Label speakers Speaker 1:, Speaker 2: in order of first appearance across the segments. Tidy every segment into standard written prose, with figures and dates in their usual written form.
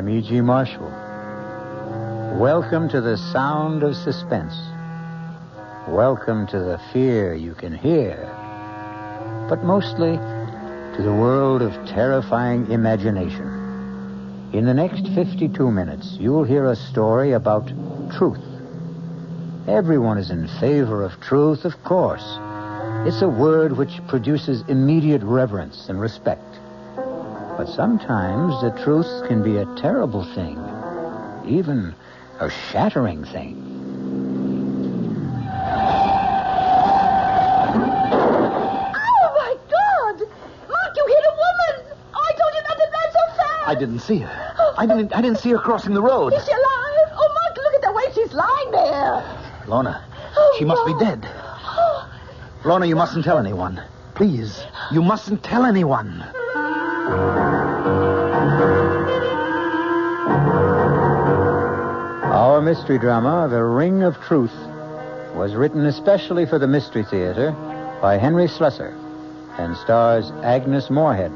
Speaker 1: I'm E.G. Marshall. Welcome to the sound of suspense. Welcome to the fear you can hear. But mostly to the world of terrifying imagination. In the next 52 minutes, you'll hear a story about truth. Everyone is in favor of truth, of course. It's a word which produces immediate reverence and respect. But sometimes the truth can be a terrible thing, even a shattering thing.
Speaker 2: Oh, my God! Mark, you hit a woman! Oh, I told you not to drive so fast!
Speaker 3: I didn't see her. I didn't see her crossing the road.
Speaker 2: Is she alive? Oh, Mark, look at the way she's lying there.
Speaker 3: Lorna,
Speaker 2: Oh,
Speaker 3: she must be
Speaker 2: Mark.
Speaker 3: dead. Lorna, you mustn't tell anyone. Please, you mustn't tell anyone.
Speaker 1: Our mystery drama, The Ring of Truth, was written especially for the Mystery Theater by Henry Slessor and stars Agnes Moorehead.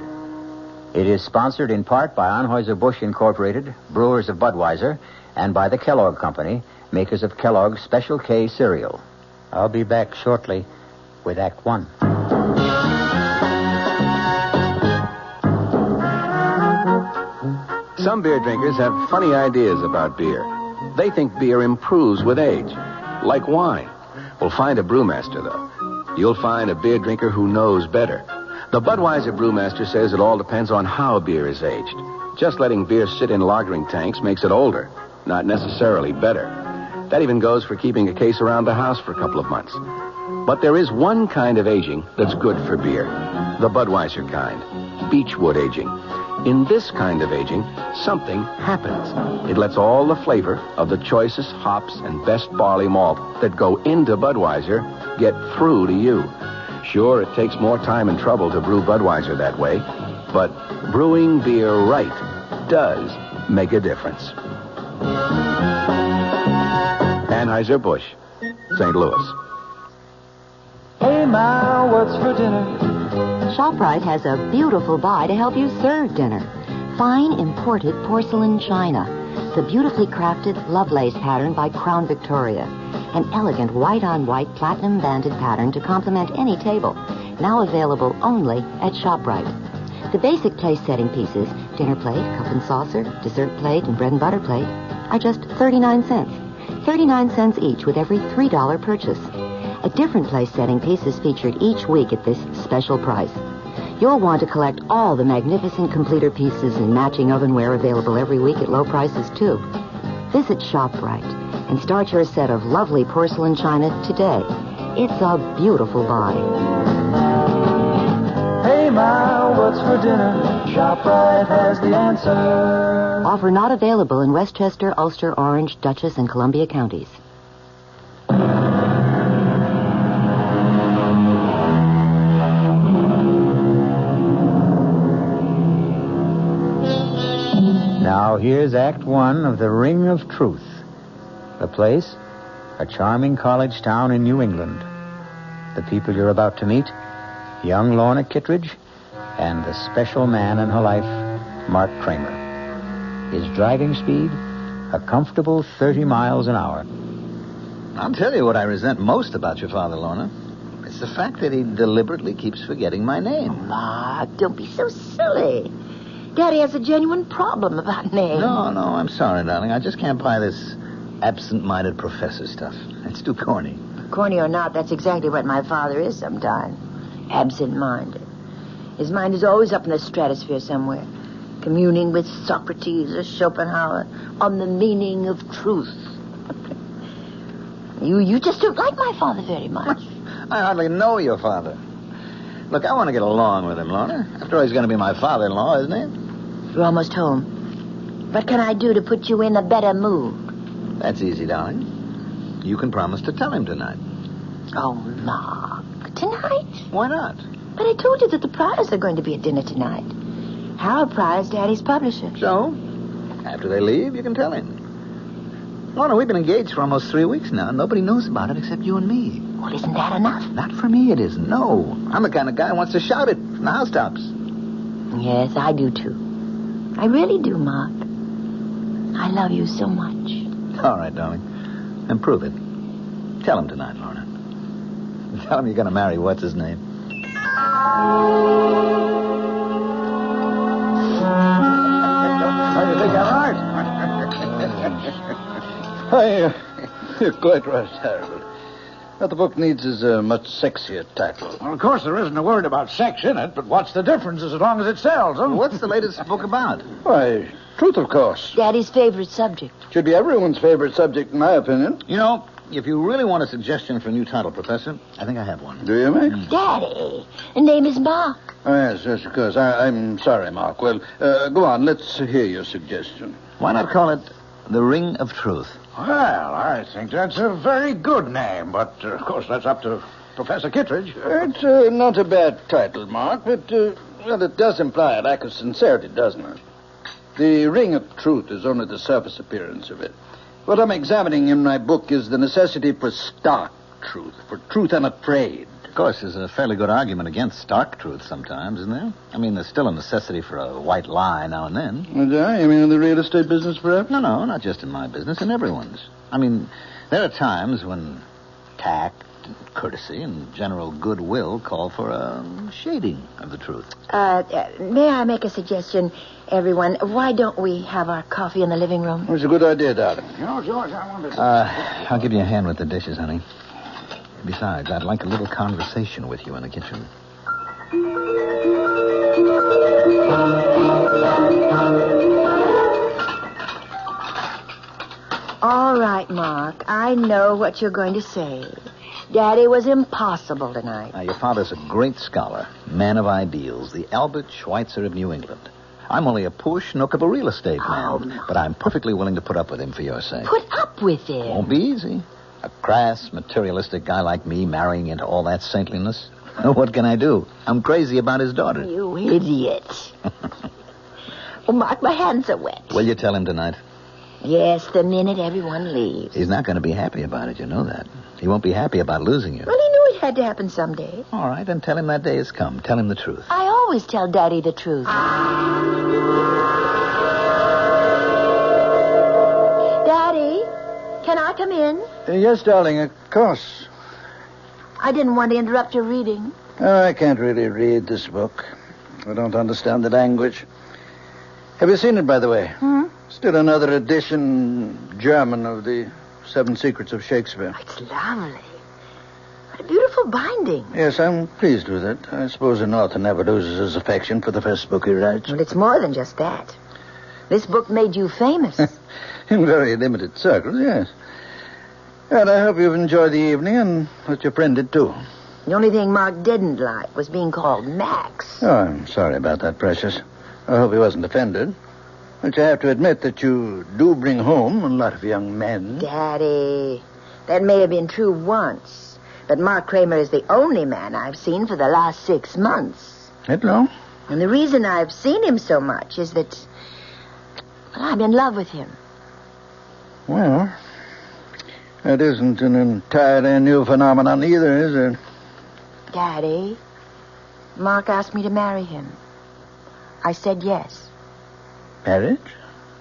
Speaker 1: It is sponsored in part by Anheuser-Busch Incorporated, brewers of Budweiser, and by the Kellogg Company, makers of Kellogg's Special K cereal. I'll be back shortly with Act One.
Speaker 4: Some beer drinkers have funny ideas about beer. They think beer improves with age, like wine. Well, find a brewmaster, though. You'll find a beer drinker who knows better. The Budweiser brewmaster says it all depends on how beer is aged. Just letting beer sit in lagering tanks makes it older, not necessarily better. That even goes for keeping a case around the house for a couple of months. But there is one kind of aging that's good for beer. The Budweiser kind. Beechwood aging. In this kind of aging, something happens. It lets all the flavor of the choicest hops and best barley malt that go into Budweiser get through to you. Sure, it takes more time and trouble to brew Budweiser that way, but brewing beer right does make a difference. Anheuser-Busch, St. Louis.
Speaker 5: Hey, Ma, what's for dinner?
Speaker 6: ShopRite has a beautiful buy to help you serve dinner. Fine imported porcelain china. The beautifully crafted Lovelace pattern by Crown Victoria. An elegant white-on-white platinum-banded pattern to complement any table. Now available only at ShopRite. The basic place setting pieces, dinner plate, cup and saucer, dessert plate, and bread and butter plate, are just 39 cents. 39 cents each with every $3 purchase. A different place setting piece is featured each week at this special price. You'll want to collect all the magnificent completer pieces and matching ovenware available every week at low prices, too. Visit ShopRite and start your set of lovely porcelain china today. It's a beautiful buy.
Speaker 5: Hey, Ma, what's for dinner? ShopRite has the answer.
Speaker 6: Offer not available in Westchester, Ulster, Orange, Dutchess, and Columbia counties.
Speaker 1: Now here's Act One of The Ring of Truth. The place, a charming college town in New England. The people you're about to meet, young Lorna Kittredge and the special man in her life, Mark Kramer. His driving speed, a comfortable 30 miles an hour.
Speaker 3: I'll tell you what I resent most about your father, Lorna. It's the fact that he deliberately keeps forgetting my name.
Speaker 2: Mark, don't be so silly. Daddy has a genuine problem about names.
Speaker 3: No, I'm sorry, darling. I just can't buy this absent-minded professor stuff. It's too corny.
Speaker 2: Corny or not, that's exactly what my father is sometimes. Absent-minded. His mind is always up in the stratosphere somewhere, communing with Socrates or Schopenhauer on the meaning of truth. You just don't like my father very much.
Speaker 3: I hardly know your father. Look, I want to get along with him, Lorna. After all, he's going to be my father-in-law, isn't he?
Speaker 2: You're almost home. What can I do to put you in a better mood?
Speaker 3: That's easy, darling. You can promise to tell him tonight.
Speaker 2: Oh, Mark. Tonight?
Speaker 3: Why not?
Speaker 2: But I told you that the Pryors are going to be at dinner tonight. Harold Pryor's Daddy's publisher.
Speaker 3: So, after they leave, you can tell him. Lorna, we've been engaged for almost 3 weeks now. Nobody knows about it except you and me.
Speaker 2: Well, isn't that enough?
Speaker 3: Not for me, it isn't. No. I'm the kind of guy who wants to shout it from the housetops.
Speaker 2: Yes, I do, too. I really do, Mark. I love you so much.
Speaker 3: All right, darling. And prove it. Tell him tonight, Lorna. Tell him you're going to marry what's-his-name.
Speaker 1: How do you think I'm right?
Speaker 7: You're quite right, Harold. What the book needs is a much sexier title.
Speaker 1: Well, of course, there isn't a word about sex in it, but what's the difference as long as it sells, huh?
Speaker 3: What's the latest book about?
Speaker 7: Why, truth, of course.
Speaker 2: Daddy's favorite subject.
Speaker 7: Should be everyone's favorite subject, in my opinion.
Speaker 3: You know, if you really want a suggestion for a new title, Professor, I think I have one.
Speaker 7: Do you, Mac?
Speaker 2: Daddy, the name is Mark.
Speaker 7: Oh, yes, of course. I'm sorry, Mark. Well, go on. Let's hear your suggestion.
Speaker 3: Why not call it The Ring of Truth?
Speaker 1: Well, I think that's a very good name, but, of course, that's up to Professor Kittredge.
Speaker 7: It's not a bad title, Mark, but, well, it does imply a lack of sincerity, doesn't it? The Ring of Truth is only the surface appearance of it. What I'm examining in my book is the necessity for stark truth, for truth unafraid.
Speaker 3: Of course, there's a fairly good argument against stark truth sometimes, isn't there? I mean, there's still a necessity for a white lie now and then.
Speaker 7: You mean in the real estate business, perhaps?
Speaker 3: No, not just in my business, in everyone's. I mean, there are times when tact, courtesy, and general goodwill call for a shading of the truth.
Speaker 2: May I make a suggestion, everyone? Why don't we have our coffee in the living room?
Speaker 7: It's a good idea, darling.
Speaker 1: You know, George, I want to...
Speaker 3: I'll give you a hand with the dishes, honey. Besides, I'd like a little conversation with you in the kitchen.
Speaker 2: All right, Mark. I know what you're going to say. Daddy was impossible tonight.
Speaker 3: Now, your father's a great scholar, man of ideals, the Albert Schweitzer of New England. I'm only a poor schnook of a real estate man, but I'm perfectly willing to put up with him for your sake.
Speaker 2: Put up with it?
Speaker 3: Won't be easy. A crass, materialistic guy like me marrying into all that saintliness. What can I do? I'm crazy about his daughter.
Speaker 2: You idiot. Oh, Mark, my hands are wet.
Speaker 3: Will you tell him tonight?
Speaker 2: Yes, the minute everyone leaves.
Speaker 3: He's not going to be happy about it, you know that. He won't be happy about losing you.
Speaker 2: Well, he knew it had to happen someday.
Speaker 3: All right, then tell him that day has come. Tell him the truth.
Speaker 2: I always tell Daddy the truth. Daddy, can I come in?
Speaker 7: Yes, darling, of course.
Speaker 2: I didn't want to interrupt your reading.
Speaker 7: Oh, I can't really read this book. I don't understand the language. Have you seen it, by the way? Still another edition, German, of the 7 Secrets of Shakespeare.
Speaker 2: It's lovely. What a beautiful binding.
Speaker 7: Yes, I'm pleased with it. I suppose an author never loses his affection for the first book he writes.
Speaker 2: Well, it's more than just that. This book made you famous.
Speaker 7: In very limited circles, yes. And I hope you've enjoyed the evening and that your friend did, too.
Speaker 2: The only thing Mark didn't like was being called Max.
Speaker 7: Oh, I'm sorry about that, Precious. I hope he wasn't offended. But you have to admit that you do bring home a lot of young men.
Speaker 2: Daddy, that may have been true once, but Mark Kramer is the only man I've seen for the last 6 months.
Speaker 7: That long?
Speaker 2: And the reason I've seen him so much is that, well, I'm in love with him.
Speaker 7: Well, that isn't an entirely new phenomenon either, is it?
Speaker 2: Daddy, Mark asked me to marry him. I said yes.
Speaker 7: Marriage?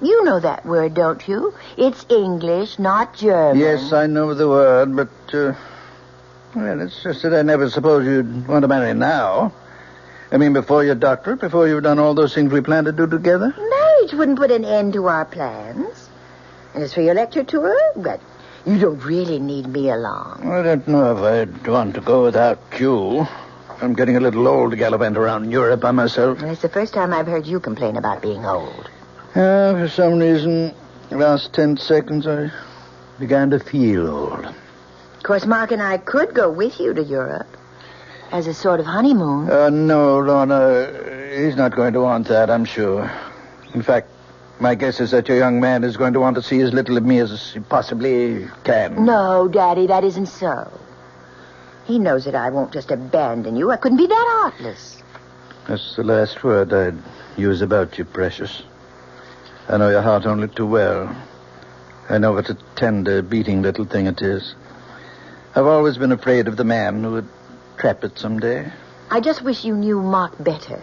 Speaker 2: You know that word, don't you? It's English, not German.
Speaker 7: Yes, I know the word, but, well, it's just that I never supposed you'd want to marry now. I mean, before your doctorate, before you've done all those things we planned to do together.
Speaker 2: Marriage wouldn't put an end to our plans. And as for your lecture tour, but you don't really need me along.
Speaker 7: I don't know if I'd want to go without you. I'm getting a little old to gallivant around Europe by myself.
Speaker 2: Well, it's the first time I've heard you complain about being old.
Speaker 7: For some reason, the last 10 seconds, I began to feel old.
Speaker 2: Of course, Mark and I could go with you to Europe as a sort of honeymoon.
Speaker 7: No, Lorna, he's not going to want that, I'm sure. In fact, my guess is that your young man is going to want to see as little of me as he possibly can.
Speaker 2: No, Daddy, that isn't so. He knows that I won't just abandon you. I couldn't be that heartless.
Speaker 7: That's the last word I'd use about you, Precious. I know your heart only too well. I know what a tender, beating little thing it is. I've always been afraid of the man who would trap it someday.
Speaker 2: I just wish you knew Mark better.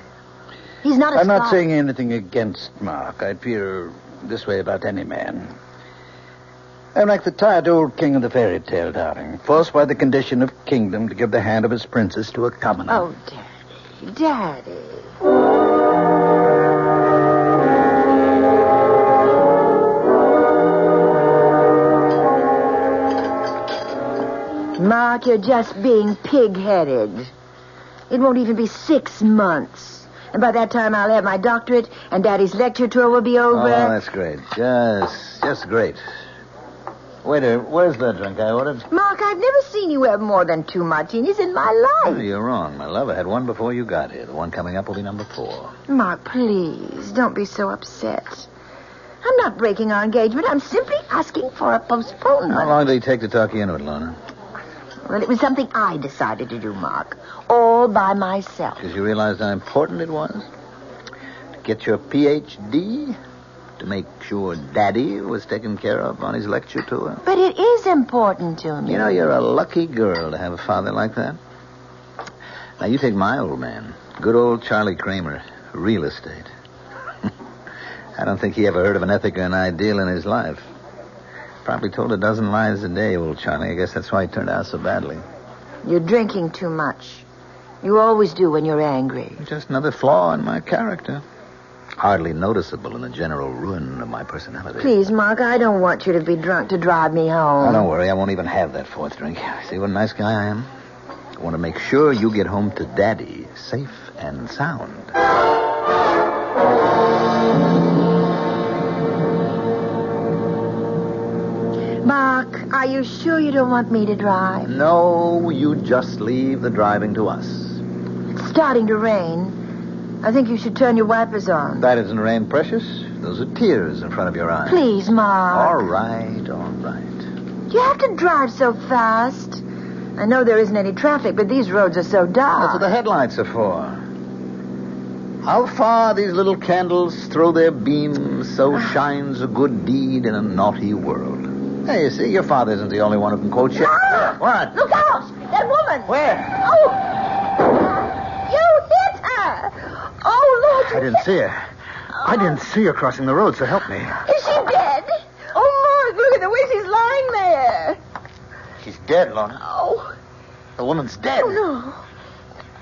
Speaker 2: He's not a
Speaker 7: I'm not
Speaker 2: scholar.
Speaker 7: saying anything against Mark. I'd feel this way about any man. I'm like the tired old king of the fairy tale, darling, forced by the condition of kingdom to give the hand of his princess to a commoner.
Speaker 2: Oh, Daddy. Mark, you're just being pig-headed. It won't even be 6 months. And by that time, I'll have my doctorate, and Daddy's lecture tour will be over.
Speaker 3: Oh, that's great. Just great. Waiter, where's the drink I ordered?
Speaker 2: Mark, I've never seen you have more than 2 martinis in my life.
Speaker 3: Oh, you're wrong, my love. I had one before you got here. The one coming up will be number 4.
Speaker 2: Mark, please, don't be so upset. I'm not breaking our engagement. I'm simply asking for a postponement.
Speaker 3: How long did it take to talk you into it, Lorna?
Speaker 2: Well, it was something I decided to do, Mark. All by myself.
Speaker 3: Because you realized how important it was? To get your Ph.D.? To make sure Daddy was taken care of on his lecture tour?
Speaker 2: But it is important to me.
Speaker 3: You know, you're a lucky girl to have a father like that. Now, you take my old man. Good old Charlie Kramer. Real estate. I don't think he ever heard of an ethic or an ideal in his life. Probably told a dozen lies a day, old Charlie. I guess that's why he turned out so badly.
Speaker 2: You're drinking too much. You always do when you're angry.
Speaker 3: Just another flaw in my character. Hardly noticeable in the general ruin of my personality.
Speaker 2: Please, Mark, I don't want you to be drunk to drive me home.
Speaker 3: Oh, don't worry. I won't even have that 4th drink. See what a nice guy I am? I want to make sure you get home to Daddy safe and sound.
Speaker 2: Mark, are you sure you don't want me to drive?
Speaker 3: No, you just leave the driving to us.
Speaker 2: It's starting to rain. I think you should turn your wipers on.
Speaker 3: That isn't rain, precious. Those are tears in front of your eyes.
Speaker 2: Please, Mark.
Speaker 3: All right.
Speaker 2: Do you have to drive so fast? I know there isn't any traffic, but these roads are so dark.
Speaker 3: That's what the headlights are for. How far these little candles throw their beams, so shines a good deed in a naughty world. Hey, you see, your father isn't the only one who can quote you.
Speaker 2: Ah!
Speaker 3: What?
Speaker 2: Look out! That woman!
Speaker 3: Where?
Speaker 2: Oh! You hit her! Oh, Lord!
Speaker 3: I didn't see her. I didn't see her crossing the road, so help me.
Speaker 2: Is she dead? Oh, Mark, look at the way she's lying there.
Speaker 3: She's dead, Lorna.
Speaker 2: Oh.
Speaker 3: The woman's dead.
Speaker 2: Oh, no.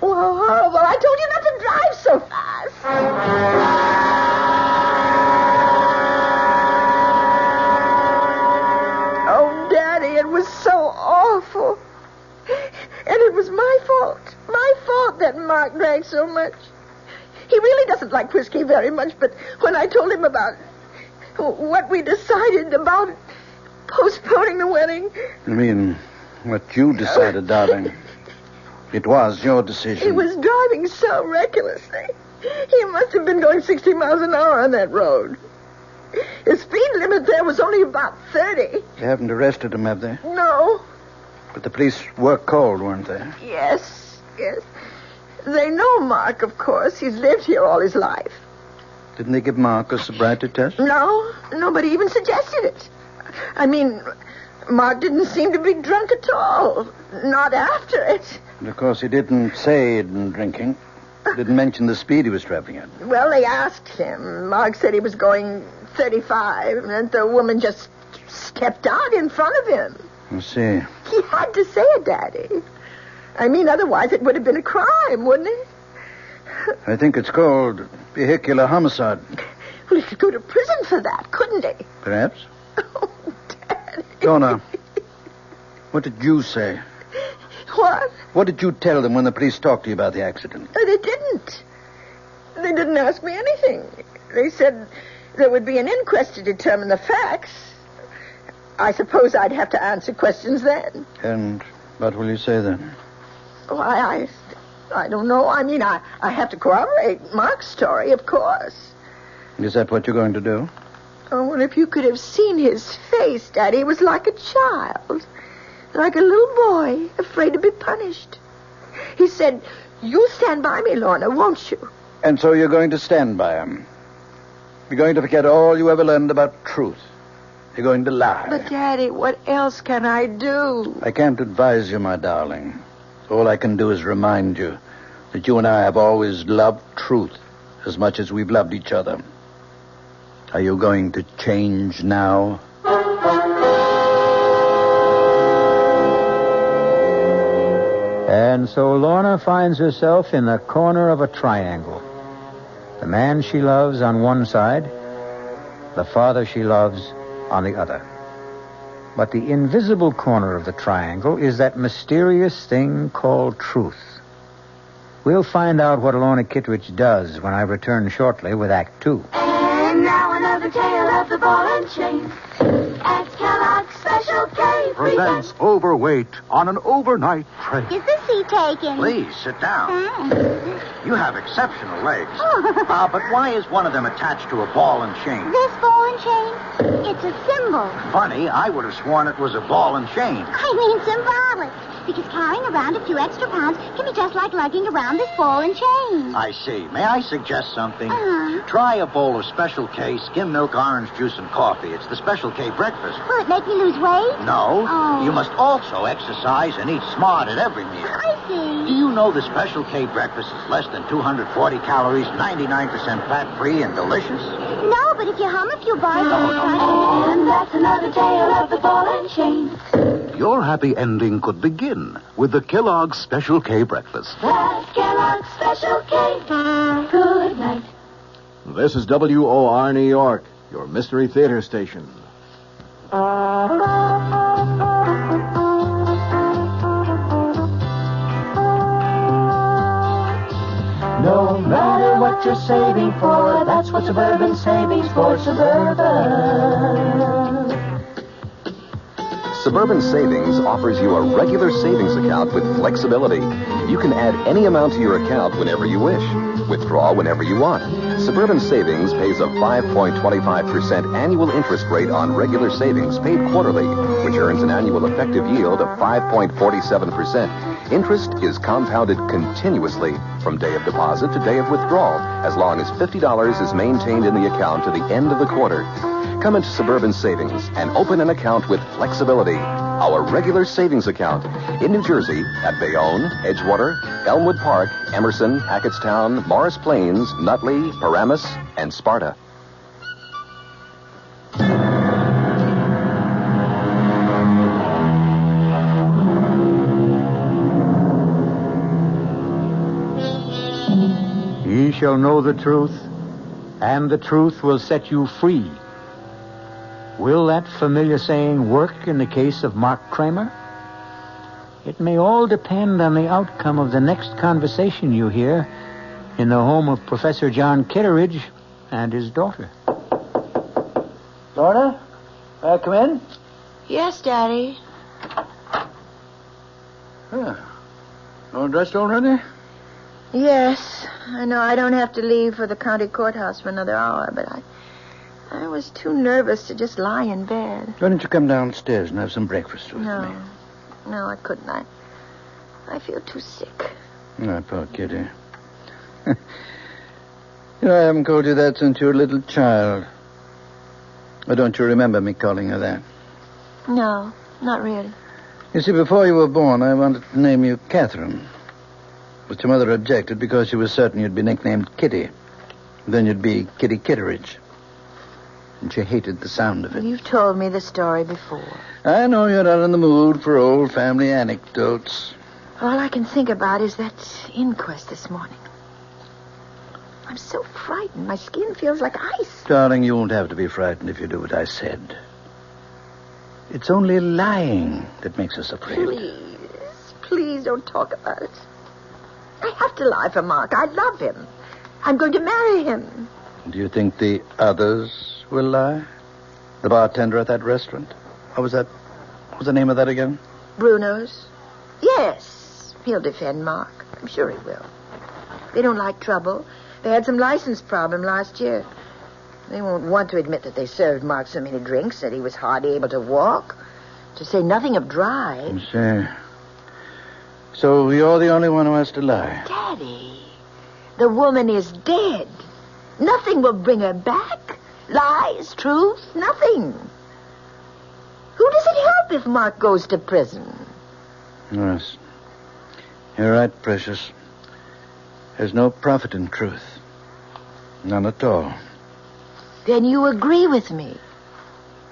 Speaker 2: Well, horrible. I told you not to drive so fast. It was so awful. And it was my fault. My fault that Mark drank so much. He really doesn't like whiskey very much, but when I told him about what we decided about postponing the wedding...
Speaker 7: You mean what you decided, darling? It was your decision.
Speaker 2: He was driving so recklessly. He must have been going 60 miles an hour on that road. The speed limit there was only about 30.
Speaker 7: They haven't arrested him, have they?
Speaker 2: No.
Speaker 7: But the police were called, weren't they?
Speaker 2: Yes. They know Mark, of course. He's lived here all his life.
Speaker 7: Didn't they give Mark a sobriety test?
Speaker 2: No, nobody even suggested it. I mean, Mark didn't seem to be drunk at all. Not after it.
Speaker 7: And of course, he didn't say he'd been drinking. Didn't mention the speed he was traveling at.
Speaker 2: Well, they asked him. Mark said he was going 35, and the woman just stepped out in front of him.
Speaker 7: I see.
Speaker 2: He had to say it, Daddy. I mean, otherwise it would have been a crime, wouldn't it?
Speaker 7: I think it's called vehicular homicide.
Speaker 2: Well, he could go to prison for that, couldn't he?
Speaker 7: Perhaps.
Speaker 2: Oh, Daddy.
Speaker 7: Donna, what did you say?
Speaker 2: What?
Speaker 7: What did you tell them when the police talked to you about the accident?
Speaker 2: They didn't. They didn't ask me anything. They said there would be an inquest to determine the facts. I suppose I'd have to answer questions then.
Speaker 7: And what will you say then?
Speaker 2: Why, I don't know. I mean, I have to corroborate Mark's story, of course.
Speaker 7: Is that what you're going to do?
Speaker 2: Oh, well, if you could have seen his face, Daddy, it was like a child. Like a little boy, afraid to be punished. He said, "You stand by me, Lorna, won't you?"
Speaker 7: And so you're going to stand by him. You're going to forget all you ever learned about truth. You're going to lie.
Speaker 2: But, Daddy, what else can I do?
Speaker 7: I can't advise you, my darling. All I can do is remind you that you and I have always loved truth as much as we've loved each other. Are you going to change now?
Speaker 1: And so Lorna finds herself in the corner of a triangle. The man she loves on one side, the father she loves on the other. But the invisible corner of the triangle is that mysterious thing called truth. We'll find out what Lorna Kittredge does when I return shortly with Act 2.
Speaker 8: And now another tale of the ball and chain. At Kellogg's Special K
Speaker 9: presents Overweight on an Overnight Train.
Speaker 10: Is the seat taken?
Speaker 3: Please, sit down. You have exceptional legs. But why is one of them attached to a ball and chain?
Speaker 10: This ball and chain? It's a symbol.
Speaker 3: Funny, I would have sworn it was a ball and chain.
Speaker 10: I mean symbolic. Because carrying around a few extra pounds can be just like lugging around this ball and chain.
Speaker 3: I see. May I suggest something?
Speaker 10: Uh-huh.
Speaker 3: Try a bowl of Special K, skim milk, orange juice, and coffee. It's the Special K breakfast.
Speaker 10: Will it make me lose weight?
Speaker 3: No.
Speaker 10: Oh.
Speaker 3: You must also exercise and eat smart at every meal.
Speaker 10: I see.
Speaker 3: Do you know the Special K breakfast is less than 240 calories, 99% fat-free, and delicious?
Speaker 10: No, but if you hum a few bars...
Speaker 8: And that's another tale of the ball and chain.
Speaker 9: Your happy ending could begin with the Kellogg's Special K breakfast.
Speaker 8: That's Kellogg's Special K. Good night.
Speaker 11: This is WOR New York, your Mystery Theater station.
Speaker 5: No matter what you're saving for, that's what Suburban Savings for Suburban.
Speaker 4: Suburban Savings offers you a regular savings account with flexibility. You can add any amount to your account whenever you wish. Withdraw whenever you want. Suburban Savings pays a 5.25% annual interest rate on regular savings paid quarterly, which earns an annual effective yield of 5.47%. Interest is compounded continuously from day of deposit to day of withdrawal, as long as $50 is maintained in the account to the end of the quarter. Come into Suburban Savings and open an account with flexibility. Our regular savings account in New Jersey at Bayonne, Edgewater, Elmwood Park, Emerson, Hackettstown, Morris Plains, Nutley, Paramus, and Sparta.
Speaker 1: Ye shall know the truth, and the truth will set you free. Will that familiar saying work in the case of Mark Kramer? It may all depend on the outcome of the next conversation you hear in the home of Professor John Kitteridge and his daughter.
Speaker 7: Lorna, may I come in?
Speaker 2: Yes, Daddy.
Speaker 7: All dressed already?
Speaker 2: Yes. I know I don't have to leave for the county courthouse for another hour, but I was too nervous to just lie in bed.
Speaker 7: Why don't you come downstairs and have some breakfast with me?
Speaker 2: No, I couldn't. I feel too sick.
Speaker 7: Oh, poor kitty. I haven't called you that since you were a little child. Or don't you remember me calling her that?
Speaker 2: No, not really.
Speaker 7: You see, before you were born, I wanted to name you Catherine. But your mother objected because she was certain you'd be nicknamed Kitty. Then you'd be Kitty Kitteridge. And she hated the sound of it.
Speaker 2: You've told me the story before.
Speaker 7: I know you're not in the mood for old family anecdotes.
Speaker 2: All I can think about is that inquest this morning. I'm so frightened. My skin feels like ice.
Speaker 7: Darling, you won't have to be frightened if you do what I said. It's only lying that makes us afraid.
Speaker 2: Please don't talk about it. I have to lie for Mark. I love him. I'm going to marry him.
Speaker 7: Do you think the others will lie? The bartender at that restaurant? What was the name of that again?
Speaker 2: Bruno's? Yes. He'll defend Mark. I'm sure he will. They don't like trouble. They had some license problem last year. They won't want to admit that they served Mark so many drinks that he was hardly able to walk. To say nothing of drive.
Speaker 7: So you're the only one who has to lie.
Speaker 2: Daddy, the woman is dead. Nothing will bring her back. Lies, truth, nothing. Who does it help if Mark goes to prison?
Speaker 7: Yes. You're right, Precious. There's no profit in truth. None at all.
Speaker 2: Then you agree with me.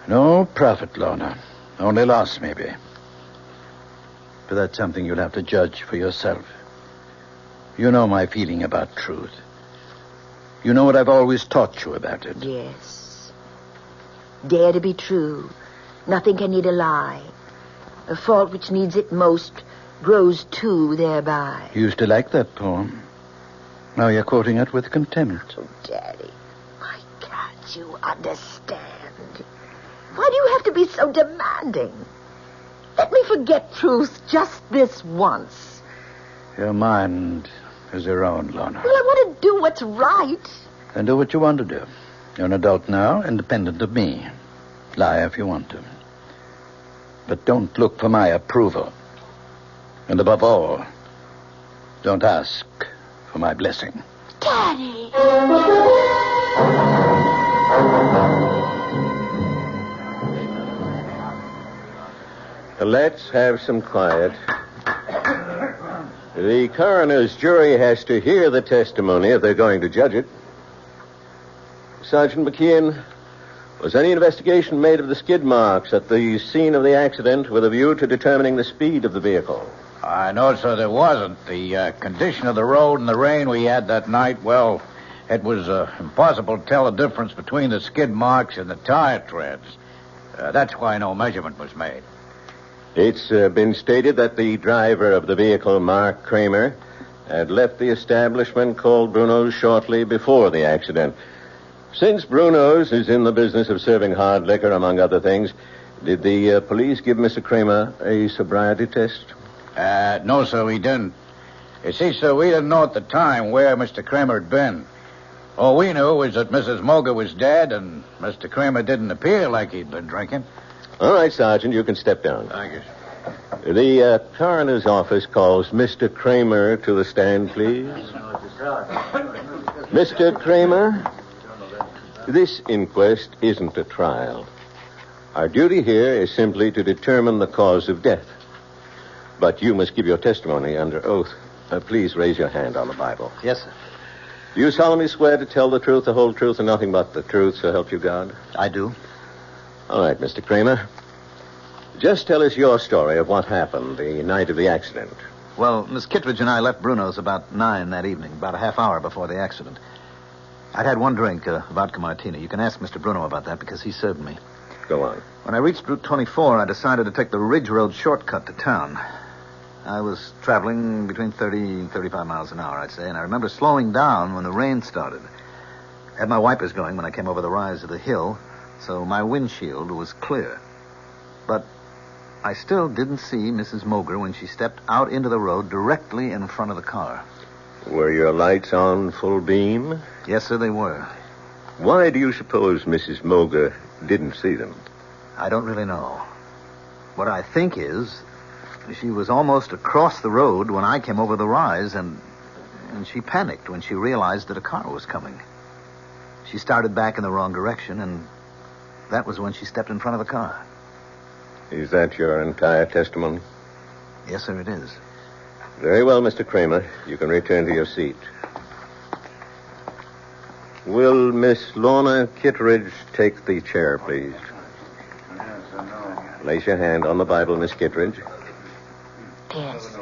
Speaker 7: No profit, Lorna. Only loss, maybe. But that's something you'll have to judge for yourself. You know my feeling about truth. You know what I've always taught you about it.
Speaker 2: Yes. Dare to be true. Nothing can need a lie. A fault which needs it most grows too thereby.
Speaker 7: You used to like that poem. Now you're quoting it with contempt.
Speaker 2: Oh, Daddy, why can't you understand? Why do you have to be so demanding? Let me forget truth just this once.
Speaker 7: Your mind is your own, Lorna.
Speaker 2: Well, I want to do what's right.
Speaker 7: Then do what you want to do. You're an adult now, independent of me. Lie if you want to. But don't look for my approval. And above all, don't ask for my blessing.
Speaker 2: Daddy!
Speaker 12: Let's have some quiet. The coroner's jury has to hear the testimony if they're going to judge it. Sergeant McKeon, was any investigation made of the skid marks at the scene of the accident with a view to determining the speed of the vehicle?
Speaker 1: No, sir, there wasn't. The condition of the road and the rain we had that night, well, it was impossible to tell the difference between the skid marks and the tire treads. That's why no measurement was made.
Speaker 12: It's been stated that the driver of the vehicle, Mark Kramer, had left the establishment called Bruno's shortly before the accident. Since Bruno's is in the business of serving hard liquor, among other things, did the police give Mr. Kramer a sobriety test?
Speaker 1: No, sir, we didn't. You see, sir, we didn't know at the time where Mr. Kramer had been. All we knew was that Mrs. Moger was dead and Mr. Kramer didn't appear like he'd been drinking.
Speaker 12: All right, Sergeant, you can step down.
Speaker 1: Thank you.
Speaker 12: The coroner's office calls Mr. Kramer to the stand, please. Mr. Kramer, this inquest isn't a trial. Our duty here is simply to determine the cause of death. But you must give your testimony under oath. Please raise your hand on the Bible.
Speaker 3: Yes, sir.
Speaker 12: Do you solemnly swear to tell the truth, the whole truth, and nothing but the truth, so help you God?
Speaker 3: I do.
Speaker 12: All right, Mr. Kramer. Just tell us your story of what happened the night of the accident.
Speaker 3: Well, Miss Kittredge and I left Bruno's about 9 that evening, about a half hour before the accident. I'd had one drink, a vodka martini. You can ask Mr. Bruno about that because he served me.
Speaker 12: Go on.
Speaker 3: When I reached Route 24, I decided to take the Ridge Road shortcut to town. I was traveling between 30 and 35 miles an hour, I'd say, and I remember slowing down when the rain started. I had my wipers going when I came over the rise of the hill, so my windshield was clear. But I still didn't see Mrs. Moger when she stepped out into the road directly in front of the car.
Speaker 12: Were your lights on full beam?
Speaker 3: Yes, sir, they were.
Speaker 12: Why do you suppose Mrs. Moger didn't see them?
Speaker 3: I don't really know. What I think is she was almost across the road when I came over the rise, and she panicked when she realized that a car was coming. She started back in the wrong direction, and that was when she stepped in front of the car.
Speaker 12: Is that your entire testimony?
Speaker 3: Yes, sir, it is.
Speaker 12: Very well, Mr. Kramer. You can return to your seat. Will Miss Lorna Kittredge take the chair, please? Place your hand on the Bible, Miss Kittredge.
Speaker 2: Yes.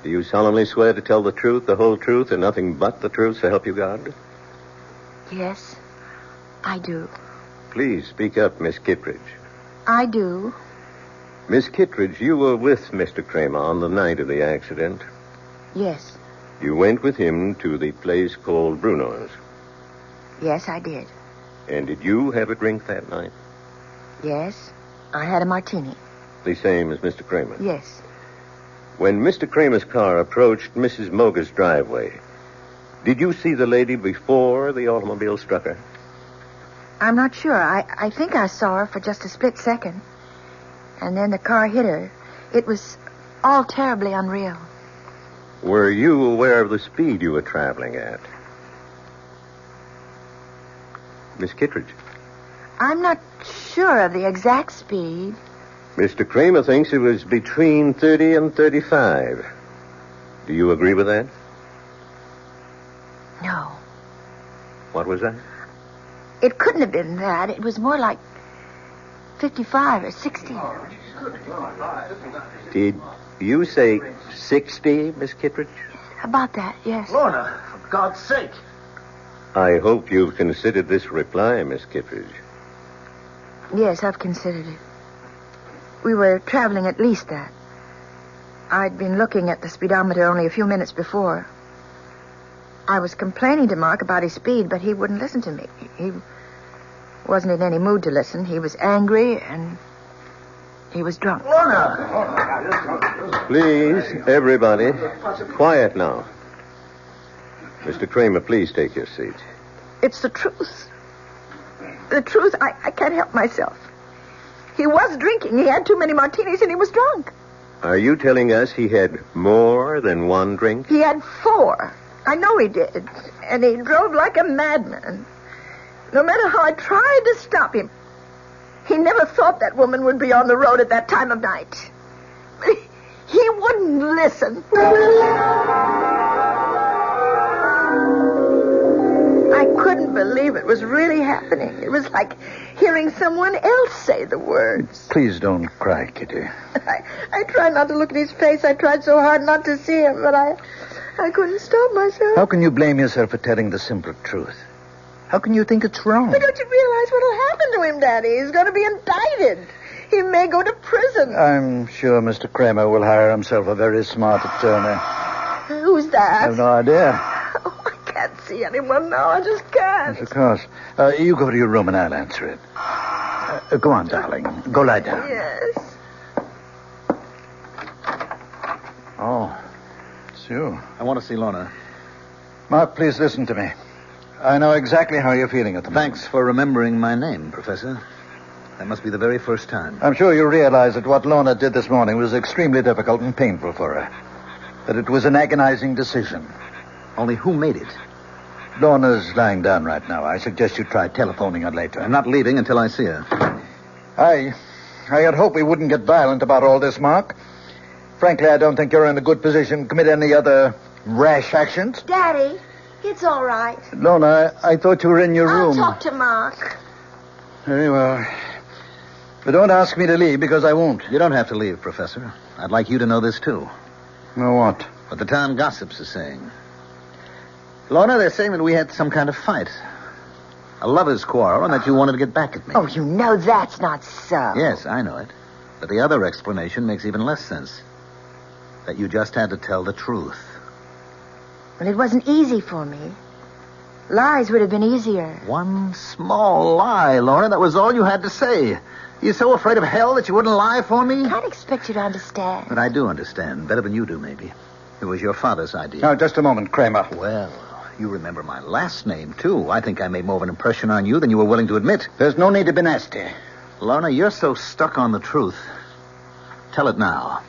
Speaker 12: Do you solemnly swear to tell the truth, the whole truth, and nothing but the truth, so help you God?
Speaker 2: Yes, I do.
Speaker 12: Please speak up, Miss Kittredge.
Speaker 2: I do.
Speaker 12: Miss Kittredge, you were with Mr. Kramer on the night of the accident.
Speaker 2: Yes.
Speaker 12: You went with him to the place called Bruno's.
Speaker 2: Yes, I did.
Speaker 12: And did you have a drink that night?
Speaker 2: Yes, I had a martini.
Speaker 12: The same as Mr. Kramer?
Speaker 2: Yes.
Speaker 12: When Mr. Kramer's car approached Mrs. Moger's driveway, did you see the lady before the automobile struck her?
Speaker 2: I'm not sure. I think I saw her for just a split second. And then the car hit her. It was all terribly unreal.
Speaker 12: Were you aware of the speed you were traveling at? Miss Kittredge?
Speaker 2: I'm not sure of the exact speed.
Speaker 12: Mr. Kramer thinks it was between 30 and 35. Do you agree with that?
Speaker 2: No.
Speaker 12: What was that?
Speaker 2: It couldn't have been that. It was more like 55 or 60.
Speaker 12: Did you say 60, Miss Kittredge?
Speaker 2: About that, yes.
Speaker 13: Lorna, for God's sake.
Speaker 12: I hope you've considered this reply, Miss Kittredge.
Speaker 2: Yes, I've considered it. We were traveling at least that. I'd been looking at the speedometer only a few minutes before. I was complaining to Mark about his speed, but he wouldn't listen to me. He wasn't in any mood to listen. He was angry, and he was drunk.
Speaker 13: Lorna!
Speaker 12: Please, everybody, quiet now. Mr. Kramer, please take your seat.
Speaker 2: It's the truth. The truth, I can't help myself. He was drinking. He had too many martinis, and he was drunk.
Speaker 12: Are you telling us he had more than one drink?
Speaker 2: He had 4. I know he did. And he drove like a madman. No matter how I tried to stop him, he never thought that woman would be on the road at that time of night. He wouldn't listen. I couldn't believe it was really happening. It was like hearing someone else say the words.
Speaker 1: Please don't cry, Kitty.
Speaker 2: I tried not to look at his face. I tried so hard not to see him, but I couldn't stop myself.
Speaker 1: How can you blame yourself for telling the simple truth? How can you think it's wrong?
Speaker 2: But don't you realize what'll happen to him, Daddy? He's going to be indicted. He may go to prison.
Speaker 1: I'm sure Mr. Kramer will hire himself a very smart attorney.
Speaker 2: Who's that?
Speaker 1: I have no idea.
Speaker 2: Oh, I can't see anyone now. I just can't.
Speaker 1: Yes, of course. You go to your room and I'll answer it. Go on, darling. Go lie down.
Speaker 2: Yes.
Speaker 1: Oh, it's you.
Speaker 3: I want to see Lorna.
Speaker 1: Mark, please listen to me. I know exactly how you're feeling at the moment.
Speaker 3: Thanks for remembering my name, Professor. That must be the very first time.
Speaker 1: I'm sure you realize that what Lorna did this morning was extremely difficult and painful for her. That it was an agonizing decision.
Speaker 3: Only who made it?
Speaker 1: Lorna's lying down right now. I suggest you try telephoning her later.
Speaker 3: I'm not leaving until I see her.
Speaker 1: I had hoped we wouldn't get violent about all this, Mark. Frankly, I don't think you're in a good position to commit any other rash actions.
Speaker 2: Daddy, it's all right.
Speaker 1: Lorna, I thought you were in your room.
Speaker 2: I'll talk to Mark.
Speaker 1: Very well. But don't ask me to leave, because I won't.
Speaker 3: You don't have to leave, Professor. I'd like you to know this, too.
Speaker 1: Know what?
Speaker 3: What the town gossips are saying. Lorna, they're saying that we had some kind of fight. A lover's quarrel, and that you wanted to get back at me.
Speaker 2: Oh, you know that's not so.
Speaker 3: Yes, I know it. But the other explanation makes even less sense. That you just had to tell the truth.
Speaker 2: Well, it wasn't easy for me. Lies would have been easier.
Speaker 3: One small lie, Lorna. That was all you had to say. You're so afraid of hell that you wouldn't lie for me?
Speaker 2: I can't expect you to understand.
Speaker 3: But I do understand. Better than you do, maybe. It was your father's idea.
Speaker 1: Now, just a moment, Kramer.
Speaker 3: Well, you remember my last name, too. I think I made more of an impression on you than you were willing to admit.
Speaker 1: There's no need to be nasty.
Speaker 3: Lorna, you're so stuck on the truth. Tell it now.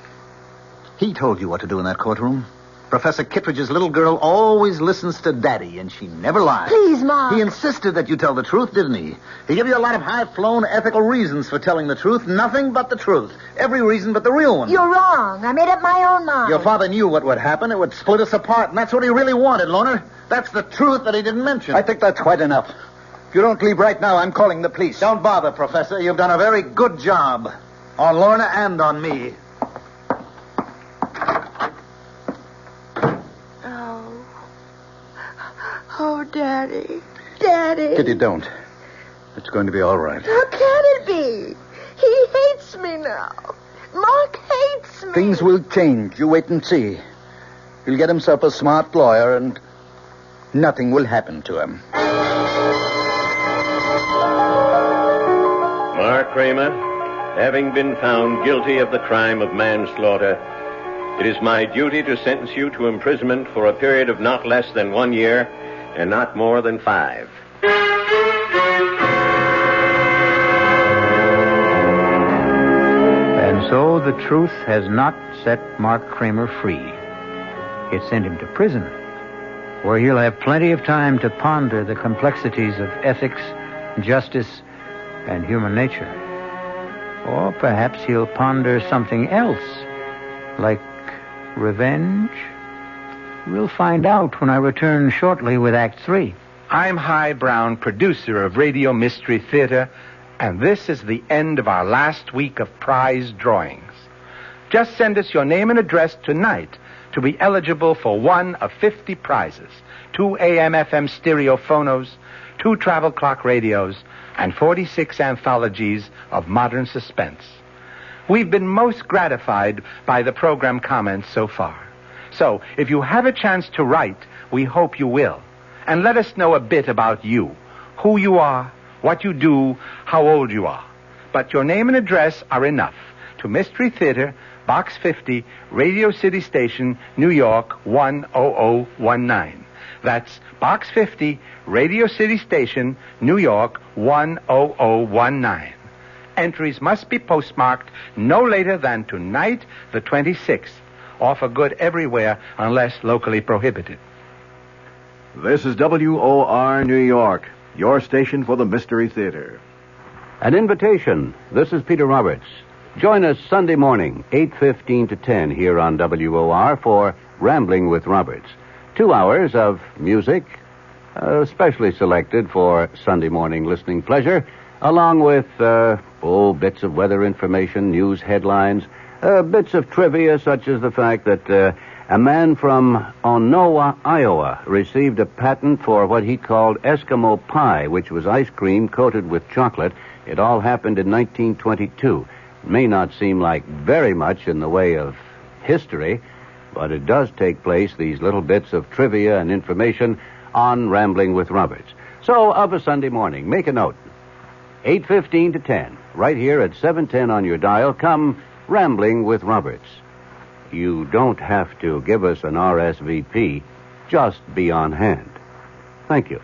Speaker 3: He told you what to do in that courtroom. Professor Kittredge's little girl always listens to Daddy, and she never lies.
Speaker 2: Please, Mom.
Speaker 3: He insisted that you tell the truth, didn't he? He gave you a lot of high-flown ethical reasons for telling the truth. Nothing but the truth. Every reason but the real one.
Speaker 2: You're wrong. I made up my own mind.
Speaker 3: Your father knew what would happen. It would split us apart, and that's what he really wanted, Lorna. That's the truth that he didn't mention.
Speaker 1: I think that's quite enough. If you don't leave right now, I'm calling the police.
Speaker 3: Don't bother, Professor. You've done a very good job. On Lorna and on me.
Speaker 2: Oh, Daddy. Daddy.
Speaker 1: Kitty, don't. It's going to be all right.
Speaker 2: How can it be? He hates me now. Mark hates me.
Speaker 1: Things will change. You wait and see. He'll get himself a smart lawyer, and nothing will happen to him.
Speaker 12: Mark Kramer, having been found guilty of the crime of manslaughter, it is my duty to sentence you to imprisonment for a period of not less than 1 year and not more than 5.
Speaker 1: And
Speaker 14: so the truth has not set Mark Kramer free. It sent him to prison, where he'll have plenty of time to ponder the complexities of ethics, justice, and human nature. Or perhaps he'll ponder something else, like revenge. We'll find out when I return shortly with Act 3.
Speaker 15: I'm Himan Brown, producer of Radio Mystery Theater, and this is the end of our last week of prize drawings. Just send us your name and address tonight to be eligible for one of 50 prizes: 2 AM/FM stereo phonos, 2 travel clock radios, and 46 anthologies of modern suspense. We've been most gratified by the program comments so far. So, if you have a chance to write, we hope you will. And let us know a bit about you, who you are, what you do, how old you are. But your name and address are enough. To Mystery Theater, Box 50, Radio City Station, New York, 10019. That's Box 50, Radio City Station, New York, 10019. Entries must be postmarked no later than tonight, the 26th. Offer good everywhere unless locally prohibited.
Speaker 11: This is WOR New York, your station for the Mystery Theater.
Speaker 16: An invitation. This is Peter Roberts. Join us Sunday morning, 8:15 to 10 here on WOR for Rambling with Roberts. 2 hours of music, specially selected for Sunday morning listening pleasure, along with bits of weather information, news headlines, bits of trivia such as the fact that a man from Onowa, Iowa, received a patent for what he called Eskimo pie, which was ice cream coated with chocolate. It all happened in 1922. It may not seem like very much in the way of history, but it does take place, these little bits of trivia and information, on Rambling with Roberts. So, of a Sunday morning, make a note. 8:15 to 10, right here at 710 on your dial, come Rambling with Roberts. You don't have to give us an RSVP. Just be on hand. Thank you.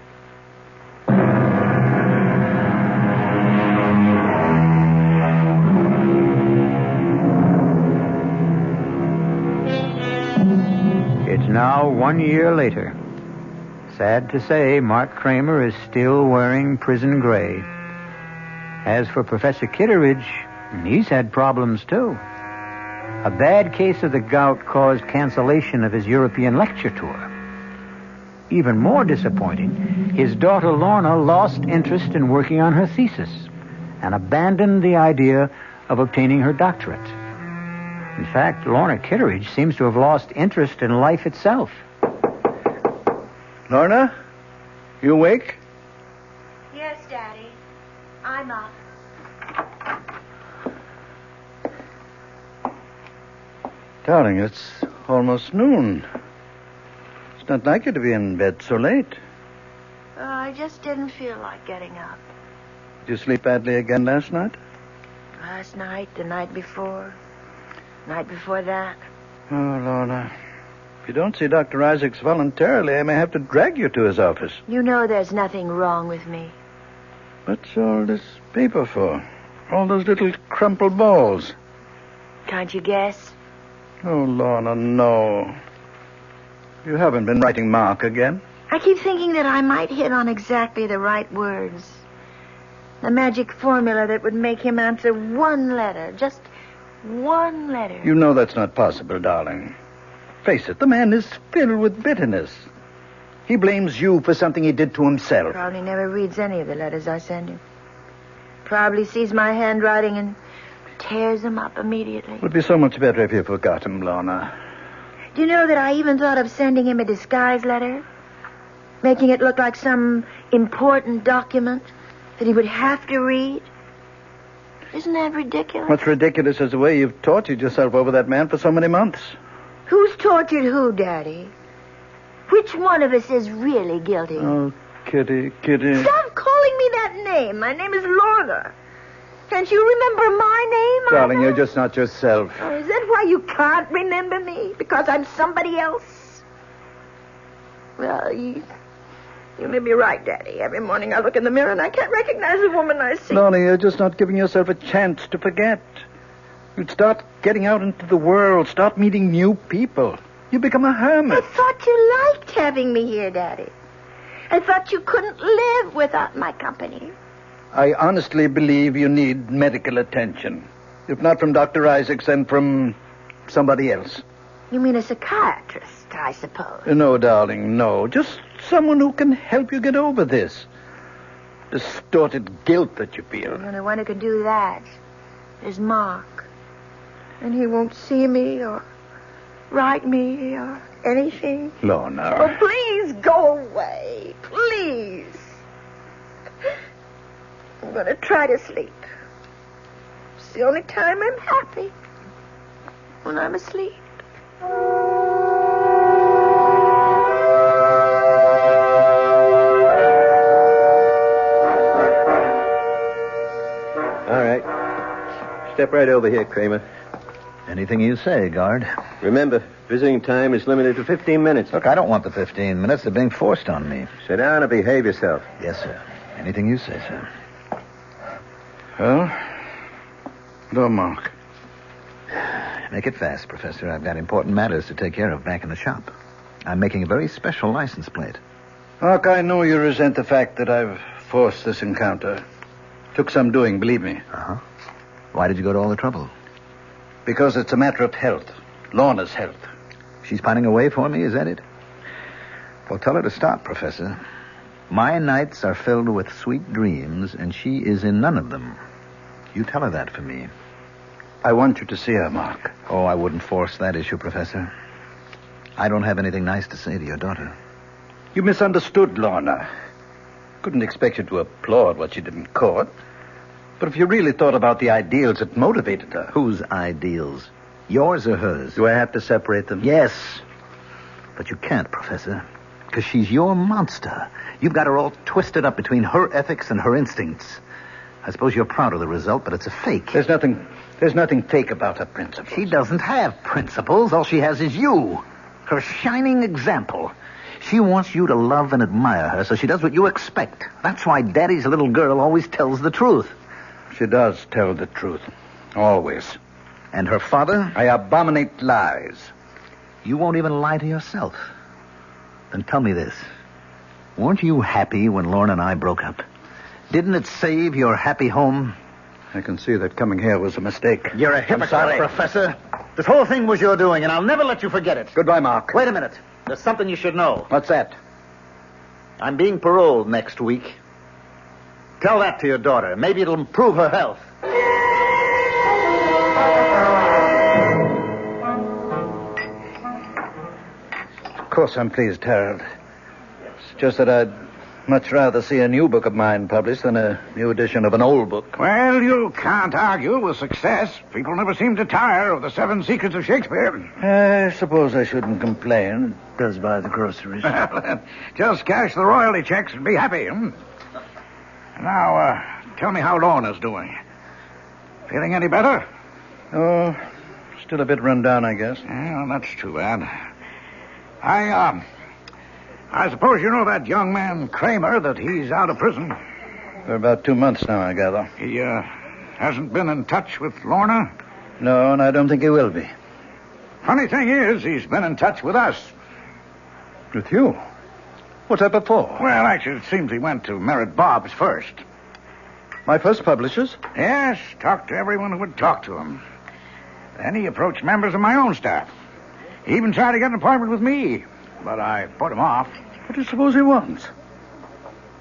Speaker 14: It's now 1 year later. Sad to say, Mark Kramer is still wearing prison gray. As for Professor Kitteridge, he's had problems too. A bad case of the gout caused cancellation of his European lecture tour. Even more disappointing, his daughter Lorna lost interest in working on her thesis and abandoned the idea of obtaining her doctorate. In fact, Lorna Kitteridge seems to have lost interest in life itself.
Speaker 7: Lorna, you awake?
Speaker 10: Yes, Daddy. I'm up.
Speaker 7: Darling, it's almost noon. It's not like you to be in bed so late.
Speaker 2: I just didn't feel like getting up.
Speaker 7: Did you sleep badly again last night?
Speaker 2: Last night, the night before that.
Speaker 7: Oh, Lorna. If you don't see Dr. Isaacs voluntarily, I may have to drag you to his office.
Speaker 2: You know there's nothing wrong with me.
Speaker 7: What's all this paper for? All those little crumpled balls.
Speaker 2: Can't you guess?
Speaker 7: Oh, Lorna, no. You haven't been writing Mark again?
Speaker 2: I keep thinking that I might hit on exactly the right words. The magic formula that would make him answer one letter. Just one letter.
Speaker 7: You know that's not possible, darling. Face it, the man is filled with bitterness. He blames you for something he did to himself.
Speaker 2: Probably never reads any of the letters I send him. Probably sees my handwriting and tears them up immediately.
Speaker 7: It would be so much better if you forgot him, Lorna.
Speaker 2: Do you know that I even thought of sending him a disguise letter? Making it look like some important document that he would have to read? Isn't that ridiculous?
Speaker 7: What's ridiculous is the way you've tortured yourself over that man for so many months.
Speaker 2: Who's tortured who, Daddy? Which one of us is really guilty?
Speaker 7: Oh, Kitty.
Speaker 2: Stop calling me that name. My name is Lorna. Can't you remember my name?
Speaker 7: Darling, you're just not yourself.
Speaker 2: Oh, is that why you can't remember me? Because I'm somebody else? Well, you may be right, Daddy. Every morning I look in the mirror and I can't recognize the woman I see.
Speaker 7: Lorna, you're just not giving yourself a chance to forget. You'd start getting out into the world, start meeting new people. You become a hermit.
Speaker 2: I thought you liked having me here, Daddy. I thought you couldn't live without my company.
Speaker 7: I honestly believe you need medical attention. If not from Dr. Isaacs, then from somebody else.
Speaker 2: You mean a psychiatrist, I suppose?
Speaker 7: No, darling, no. Just Someone who can help you get over this distorted guilt that you feel.
Speaker 2: The only one who can do that is Mark. And he won't see me or write me or anything.
Speaker 7: Lorna.
Speaker 2: Oh, please go away. Please. I'm going to try to sleep. It's the only time I'm happy. When I'm asleep.
Speaker 12: All right. Step right over here, Kramer.
Speaker 3: Anything you say, guard.
Speaker 12: Remember, visiting time is limited to 15 minutes.
Speaker 3: Look, I don't want the 15 minutes. They're being forced on me.
Speaker 12: Sit down and behave yourself.
Speaker 3: Yes, sir. Anything you say, sir.
Speaker 7: Well, no, Mark.
Speaker 3: Make it fast, Professor. I've got important matters to take care of back in the shop. I'm making a very special license plate.
Speaker 7: Mark, I know you resent the fact that I've forced this encounter. Took some doing, believe me.
Speaker 3: Uh-huh. Why did you go to all the trouble?
Speaker 7: Because it's a matter of health. Lorna's health.
Speaker 3: She's pining away for me, is that it? Well, tell her to stop, Professor. My nights are filled with sweet dreams, and she is in none of them. You tell her that for me.
Speaker 7: I want you to see her, Mark.
Speaker 3: Oh, I wouldn't force that issue, Professor. I don't have anything nice to say to your daughter.
Speaker 7: You misunderstood Lorna. Couldn't expect you to applaud what she did in court. But if you really thought about the ideals that motivated her...
Speaker 3: Whose ideals? Yours or hers?
Speaker 7: Do I have to separate them?
Speaker 3: Yes. But you can't, Professor. Because she's your monster. You've got her all twisted up between her ethics and her instincts. I suppose you're proud of the result, but it's a fake.
Speaker 7: There's nothing fake about her principles.
Speaker 3: She doesn't have principles. All she has is you. Her shining example. She wants you to love and admire her, so she does what you expect. That's why Daddy's little girl always tells the truth.
Speaker 7: She does tell the truth. Always.
Speaker 3: And her father?
Speaker 7: I abominate lies.
Speaker 3: You won't even lie to yourself. Then tell me this. Weren't you happy when Lorna and I broke up? Didn't it save your happy home?
Speaker 7: I can see that coming here was a mistake.
Speaker 3: You're a hypocrite, Professor. This whole thing was your doing, and I'll never let you forget it.
Speaker 7: Goodbye, Mark.
Speaker 3: Wait a minute. There's something you should know.
Speaker 7: What's that?
Speaker 3: I'm being paroled next week. Tell that to your daughter. Maybe it'll improve her health.
Speaker 7: Of course I'm pleased, Harold. It's just that I'd much rather see a new book of mine published than a new edition of an old book.
Speaker 13: Well, you can't argue with success. People never seem to tire of the 7 Secrets of Shakespeare.
Speaker 7: I suppose I shouldn't complain. It does buy the groceries.
Speaker 13: Just cash the royalty checks and be happy. Now, tell me how Lorna's doing. Feeling any better?
Speaker 7: Oh, still a bit run down, I guess.
Speaker 13: Well, that's too bad. I suppose you know that young man, Kramer, that he's out of prison.
Speaker 7: For about 2 months now, I gather.
Speaker 13: He, hasn't been in touch with Lorna?
Speaker 7: No, and I don't think he will be.
Speaker 13: Funny thing is, he's been in touch with us.
Speaker 7: With you? What's that before?
Speaker 13: Well, actually, it seems he went to Merritt Bob's first.
Speaker 7: My first publishers?
Speaker 13: Yes, talked to everyone who would talk to him. Then he approached members of my own staff. He even tried to get an appointment with me, but I put him off.
Speaker 7: What do you suppose he wants?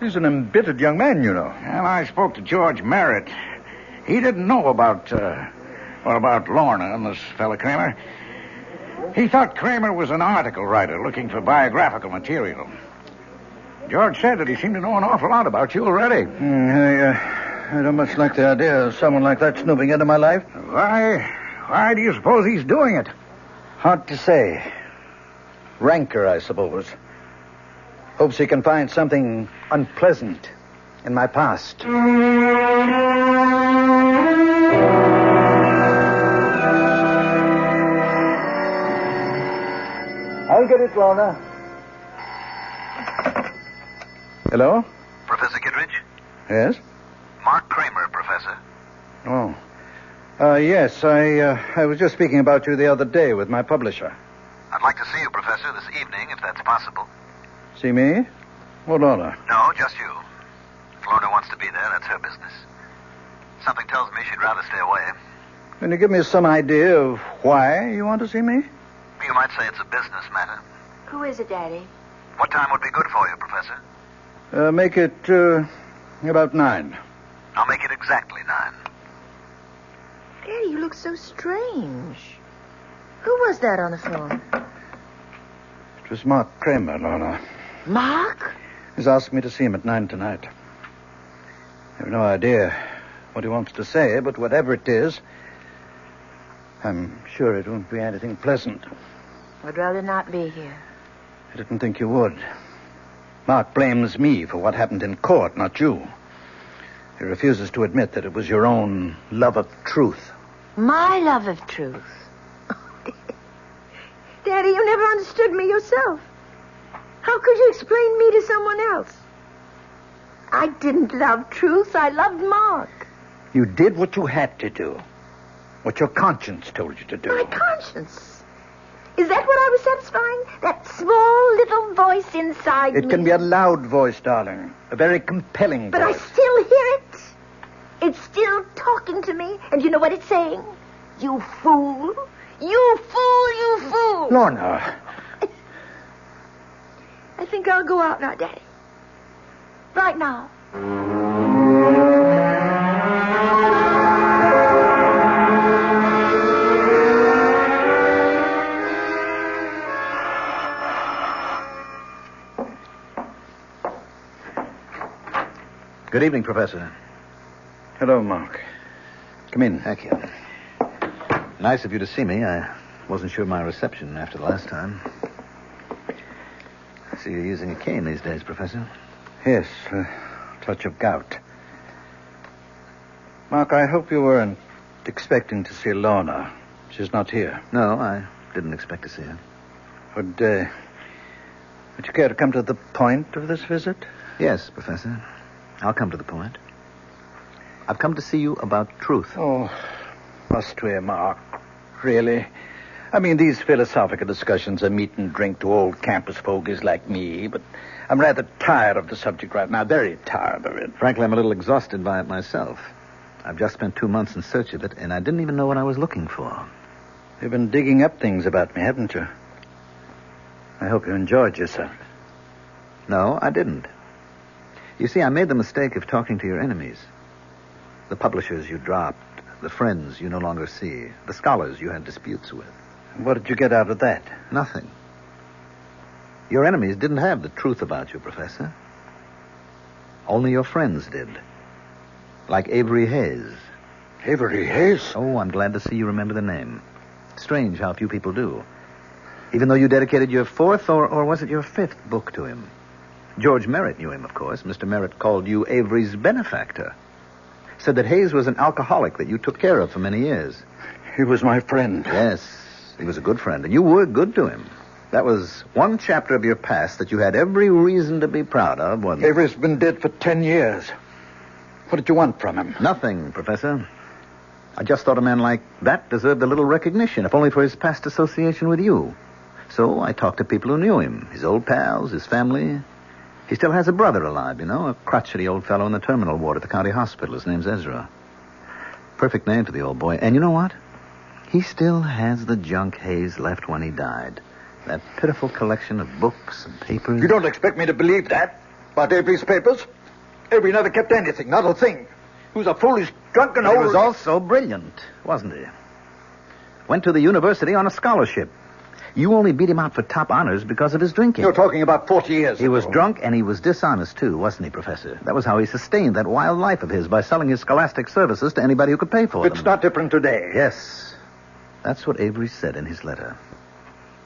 Speaker 7: He's an embittered young man, you know.
Speaker 13: And I spoke to George Merritt. He didn't know about Lorna and this fella Kramer. He thought Kramer was an article writer looking for biographical material. George said that he seemed to know an awful lot about you already.
Speaker 7: I don't much like the idea of someone like that snooping into my life.
Speaker 13: Why do you suppose he's doing it?
Speaker 7: Hard to say. Rancor, I suppose. Hopes he can find something unpleasant in my past. I'll get it, Lorna. Hello?
Speaker 3: Professor Kittredge?
Speaker 7: Yes?
Speaker 3: Mark Kramer, Professor.
Speaker 7: Oh. Yes, I was just speaking about you the other day with my publisher.
Speaker 3: I'd like to see you, Professor, this evening, if that's possible.
Speaker 7: See me? Or Lorna?
Speaker 3: No, just you. If Lorna wants to be there, that's her business. Something tells me she'd rather stay away.
Speaker 7: Can you give me some idea of why you want to see me?
Speaker 3: You might say it's a business matter.
Speaker 2: Who is it, Daddy?
Speaker 9: What time would be good for you, Professor?
Speaker 7: Make it about 9.
Speaker 9: I'll make it exactly 9.
Speaker 2: Daddy, you look so strange. Who was that on the phone?
Speaker 7: It was Mark Kramer, Lorna.
Speaker 2: Mark?
Speaker 7: He's asked me to see him at 9 tonight. I have no idea what he wants to say, but whatever it is, I'm sure it won't be anything pleasant.
Speaker 2: I'd rather not be here.
Speaker 7: I didn't think you would. Mark blames me for what happened in court, not you. He refuses to admit that it was your own love of truth.
Speaker 2: My love of truth? Daddy, you never understood me yourself. How could you explain me to someone else? I didn't love truth. I loved Mark.
Speaker 7: You did what you had to do. What your conscience told you to do.
Speaker 2: My conscience? Is that what I was satisfying? That small little voice inside me?
Speaker 7: It can be a loud voice, darling. A very compelling
Speaker 2: but
Speaker 7: voice.
Speaker 2: But I still hear it. It's still talking to me. And you know what it's saying? You fool. You fool, you fool.
Speaker 7: Lorna.
Speaker 2: I think I'll go out now, Daddy. Right now.
Speaker 3: Good evening, Professor.
Speaker 7: Hello, Mark. Come in.
Speaker 3: Thank you. Nice of you to see me. I wasn't sure of my reception after the last time. I see you're using a cane these days, Professor.
Speaker 7: Yes, a touch of gout. Mark, I hope you weren't expecting to see Lorna. She's not here.
Speaker 3: No, I didn't expect to see her.
Speaker 7: Would you care to come to the point of this visit?
Speaker 3: Yes, Professor. I'll come to the point. I've come to see you about truth.
Speaker 7: Oh, must we, Mark? Really? I mean, these philosophical discussions are meat and drink to old campus fogies like me, but I'm rather tired of the subject right now, very tired of it.
Speaker 3: Frankly, I'm a little exhausted by it myself. I've just spent 2 months in search of it, and I didn't even know what I was looking for.
Speaker 7: You've been digging up things about me, haven't you? I hope you enjoyed yourself.
Speaker 3: No, I didn't. You see, I made the mistake of talking to your enemies. The publishers you dropped, the friends you no longer see, the scholars you had disputes with.
Speaker 7: What did you get out of that?
Speaker 3: Nothing. Your enemies didn't have the truth about you, Professor. Only your friends did. Like Avery Hayes.
Speaker 7: Avery Hayes?
Speaker 3: Oh, I'm glad to see you remember the name. Strange how few people do. Even though you dedicated your 4th, or was it your 5th book to him? George Merritt knew him, of course. Mr. Merritt called you Avery's benefactor. Said that Hayes was an alcoholic that you took care of for many years.
Speaker 7: He was my friend.
Speaker 3: Yes, he was a good friend, and you were good to him. That was one chapter of your past that you had every reason to be proud of, wasn't it?
Speaker 7: Avery's been dead for 10 years. What did you want from him?
Speaker 3: Nothing, Professor. I just thought a man like that deserved a little recognition, if only for his past association with you. So I talked to people who knew him, his old pals, his family. He still has a brother alive, you know, a crotchety old fellow in the terminal ward at the county hospital. His name's Ezra. Perfect name for the old boy. And you know what? He still has the junk Hayes left when he died. That pitiful collection of books and papers.
Speaker 7: You don't expect me to believe that? About Avery's papers? Avery never kept anything, not a thing. He was a foolish, drunken old...
Speaker 3: He was also brilliant, wasn't he? Went to the university on a scholarship. You only beat him out for top honors because of his drinking.
Speaker 7: You're talking about 40 years
Speaker 3: He was drunk and he was dishonest, too, wasn't he, Professor? That was how he sustained that wild life of his, by selling his scholastic services to anybody who could pay for them.
Speaker 7: It's not different today.
Speaker 3: Yes. That's what Avery said in his letter.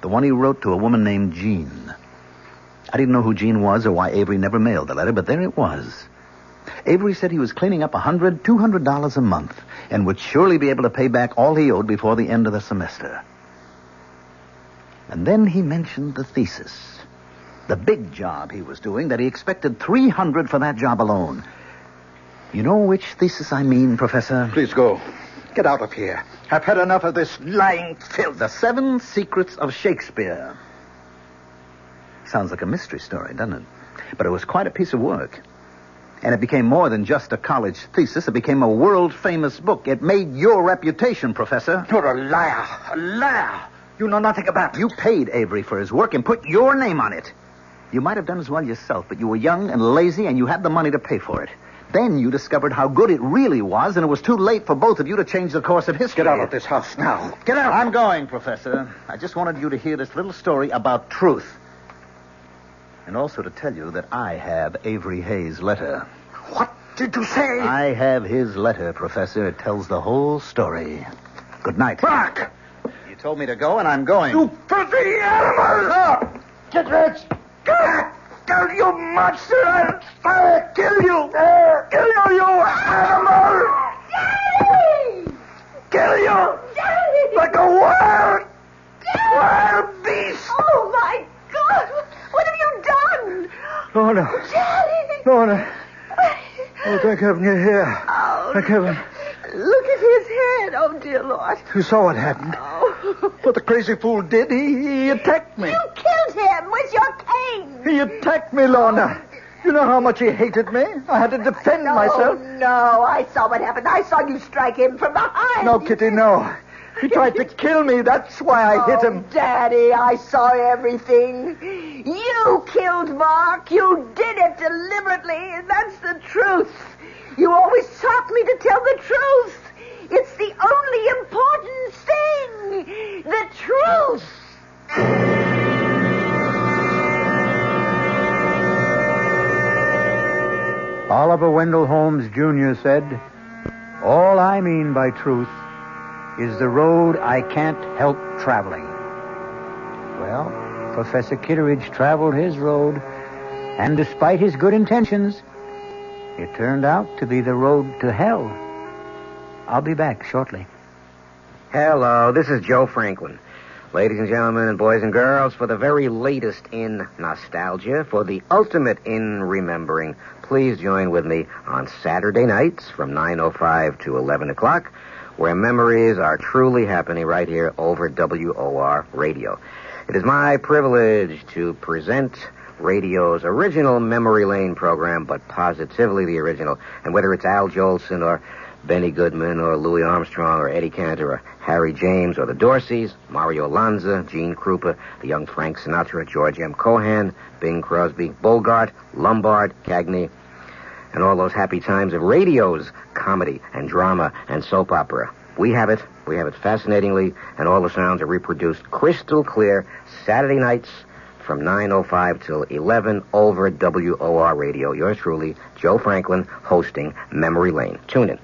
Speaker 3: The one he wrote to a woman named Jean. I didn't know who Jean was or why Avery never mailed the letter, but there it was. Avery said he was cleaning up $100, $200 a month and would surely be able to pay back all he owed before the end of the semester. And then he mentioned the thesis. The big job he was doing, that he expected $300 for that job alone. You know which thesis I mean, Professor?
Speaker 7: Please go. Get out of here. I've had enough of this lying filth.
Speaker 3: The 7 Secrets of Shakespeare. Sounds like a mystery story, doesn't it? But it was quite a piece of work. And it became more than just a college thesis. It became a world-famous book. It made your reputation, Professor.
Speaker 7: You're a liar. A liar. You know nothing about it.
Speaker 3: You paid Avery for his work and put your name on it. You might have done as well yourself, but you were young and lazy, and you had the money to pay for it. Then you discovered how good it really was, and it was too late for both of you to change the course of history.
Speaker 13: Get out of this house now. Get out!
Speaker 3: I'm going, Professor. I just wanted you to hear this little story about truth. And also to tell you that I have Avery Hayes' letter.
Speaker 13: What did you say?
Speaker 3: I have his letter, Professor. It tells the whole story. Good night.
Speaker 13: Back!
Speaker 3: You told me to go, and I'm going.
Speaker 13: You filthy animal! No! Get rich! Kill you, monster! I'll kill you! Kill you, you animal!
Speaker 8: Daddy!
Speaker 13: Kill you!
Speaker 8: Daddy!
Speaker 13: Like a wild beast!
Speaker 8: Oh, my God! What have you done?
Speaker 13: Lorna!
Speaker 8: Daddy!
Speaker 13: Lorna! Oh, thank heaven you're here.
Speaker 8: Oh,
Speaker 13: thank heaven.
Speaker 8: Look at his head. Oh, dear Lord.
Speaker 13: You saw what happened.
Speaker 8: Oh.
Speaker 13: What the crazy fool did, he attacked me.
Speaker 8: You killed him with your cane.
Speaker 13: He attacked me, Lorna. You know how much he hated me? I had to defend myself.
Speaker 8: No, I saw what happened. I saw you strike him from behind.
Speaker 13: No, Kitty, no. He tried to kill me. That's why I hit him.
Speaker 8: Daddy, I saw everything. You killed Mark. You did it deliberately, and that's the truth. You always taught me to tell the truth. It's the only important thing. The truth.
Speaker 14: Oliver Wendell Holmes, Jr. said, "All I mean by truth is the road I can't help traveling." Well, Professor Kitteridge traveled his road, and despite his good intentions, it turned out to be the road to hell. I'll be back shortly.
Speaker 17: Hello, this is Joe Franklin. Ladies and gentlemen and boys and girls, for the very latest in nostalgia, for the ultimate in remembering, please join with me on Saturday nights from 9:05 to 11 o'clock, where memories are truly happening right here over WOR Radio. It is my privilege to present radio's original Memory Lane program, but positively the original. And whether it's Al Jolson or Benny Goodman or Louis Armstrong or Eddie Cantor or Harry James or the Dorseys, Mario Lanza, Gene Krupa, the young Frank Sinatra, George M. Cohan, Bing Crosby, Bogart, Lombard, Cagney, and all those happy times of radio's comedy and drama and soap opera. We have it fascinatingly, and all the sounds are reproduced crystal clear Saturday nights from 9:05 till 11 over WOR Radio. Yours truly, Joe Franklin, hosting Memory Lane. Tune in.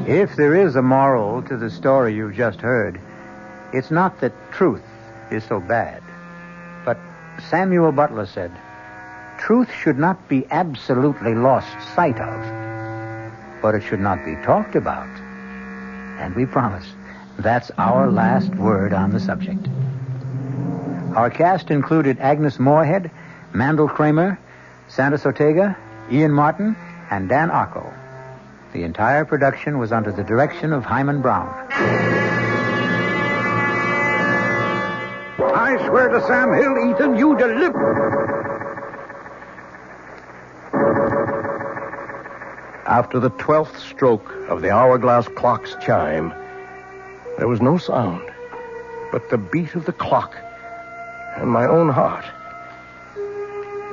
Speaker 14: If there is a moral to the story you've just heard, it's not that truth is so bad. But Samuel Butler said, truth should not be absolutely lost sight of, but it should not be talked about. And we promise that's our last word on the subject. Our cast included Agnes Moorehead, Mandel Kramer, Sandus Ortega, Ian Martin, and Dan Arco. The entire production was under the direction of Himan Brown.
Speaker 13: I swear to Sam Hill, Ethan, you deliver. After the 12th stroke of the hourglass clock's chime, there was no sound but the beat of the clock and my own heart.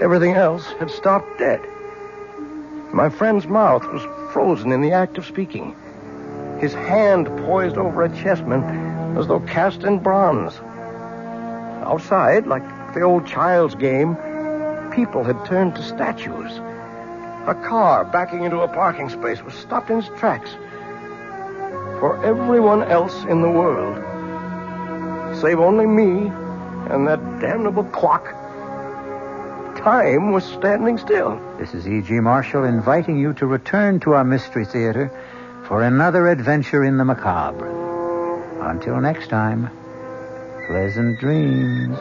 Speaker 13: Everything else had stopped dead. My friend's mouth was frozen in the act of speaking. His hand poised over a chessman as though cast in bronze. Outside, like the old child's game, people had turned to statues. A car backing into a parking space was stopped in its tracks. For everyone else in the world, save only me and that damnable clock, time was standing still.
Speaker 14: This is E.G. Marshall inviting you to return to our Mystery Theater for another adventure in the macabre. Until next time, pleasant dreams.